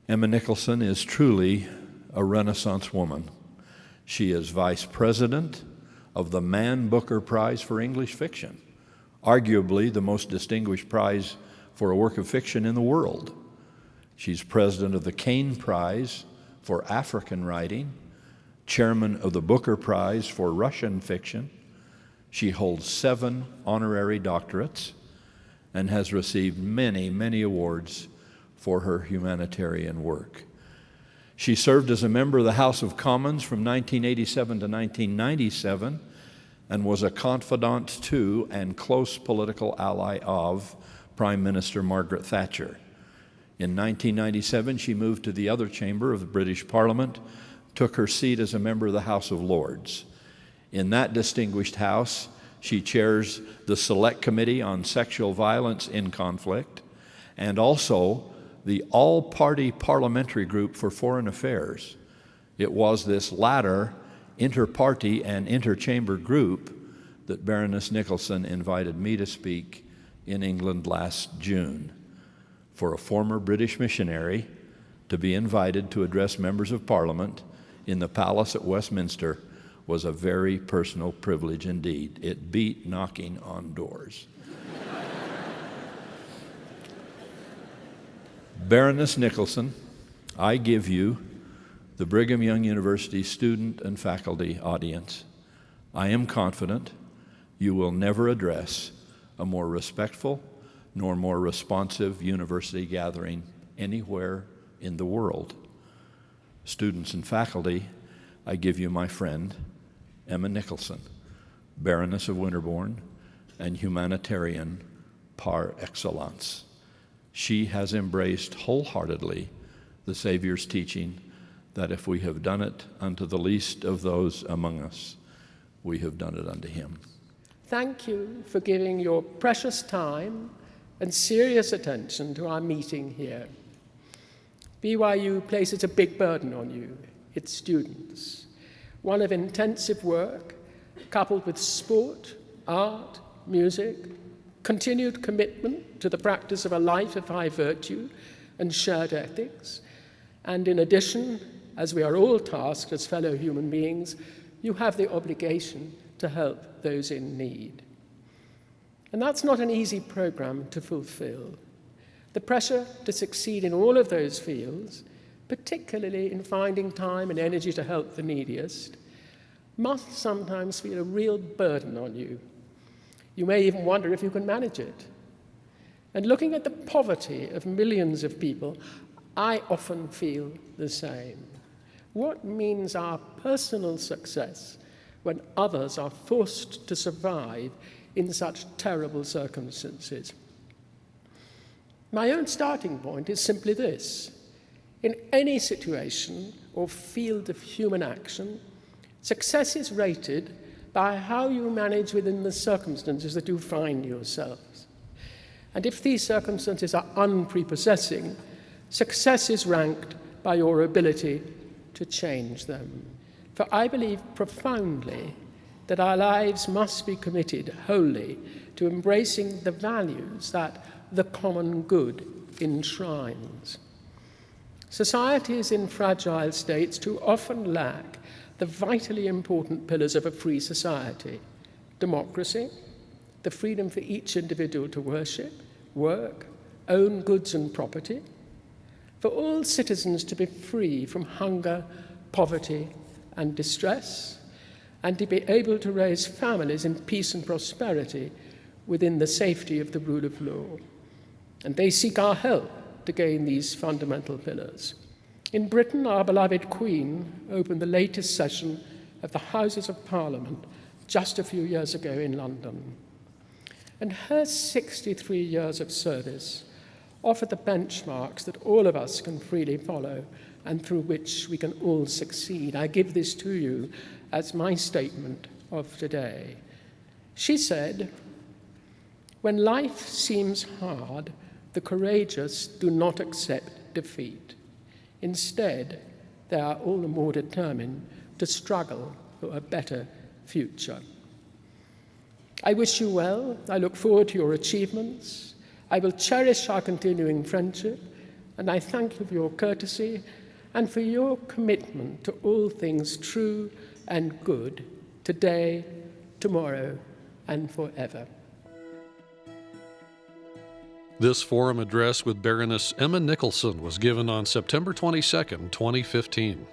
Emma Nicholson is truly a Renaissance woman. She is vice president of the Man Booker Prize for English Fiction, arguably the most distinguished prize for a work of fiction in the world. She's president of the Kane Prize for African Writing, chairman of the Booker Prize for Russian Fiction. She holds 7 honorary doctorates and has received many, many awards for her humanitarian work. She served as a member of the House of Commons from 1987 to 1997 and was a confidant to and close political ally of Prime Minister Margaret Thatcher. In 1997, she moved to the other chamber of the British Parliament, took her seat as a member of the House of Lords. In that distinguished house, she chairs the Select Committee on Sexual Violence in Conflict and also the All-Party Parliamentary Group for Foreign Affairs. It was this latter inter-party and inter-chamber group that Baroness Nicholson invited me to speak in England last June. For a former British missionary to be invited to address members of Parliament in the Palace at Westminster was a very personal privilege indeed. It beat knocking on doors. Baroness Nicholson, I give you the Brigham Young University student and faculty audience. I am confident you will never address a more respectful nor more responsive university gathering anywhere in the world. Students and faculty, I give you my friend, Emma Nicholson, Baroness of Winterbourne and humanitarian par excellence. She has embraced wholeheartedly the Savior's teaching that if we have done it unto the least of those among us, we have done it unto him. Thank you for giving your precious time and serious attention to our meeting here. BYU places a big burden on you, its students, one of intensive work coupled with sport, art, music, continued commitment to the practice of a life of high virtue and shared ethics, and in addition, as we are all tasked as fellow human beings, you have the obligation to help those in need. And that's not an easy program to fulfill. The pressure to succeed in all of those fields, particularly in finding time and energy to help the neediest, must sometimes feel a real burden on you. You may even wonder if you can manage it. And looking at the poverty of millions of people, I often feel the same. What means our personal success when others are forced to survive in such terrible circumstances? My own starting point is simply this. In any situation or field of human action, success is rated by how you manage within the circumstances that you find yourselves. And if these circumstances are unprepossessing, success is ranked by your ability to change them. For I believe profoundly that our lives must be committed wholly to embracing the values that the common good enshrines. Societies in fragile states too often lack the vitally important pillars of a free society: democracy, the freedom for each individual to worship, work, own goods and property, for all citizens to be free from hunger, poverty, and distress, and to be able to raise families in peace and prosperity within the safety of the rule of law. And they seek our help to gain these fundamental pillars. In Britain, our beloved Queen opened the latest session of the Houses of Parliament just a few years ago in London. And her 63 years of service offer the benchmarks that all of us can freely follow and through which we can all succeed. I give this to you as my statement of today. She said, "When life seems hard, the courageous do not accept defeat. Instead, they are all the more determined to struggle for a better future." I wish you well. I look forward to your achievements. I will cherish our continuing friendship and I thank you for your courtesy and for your commitment to all things true and good, today, tomorrow, and forever. This forum address with Baroness Emma Nicholson was given on September 22, 2015.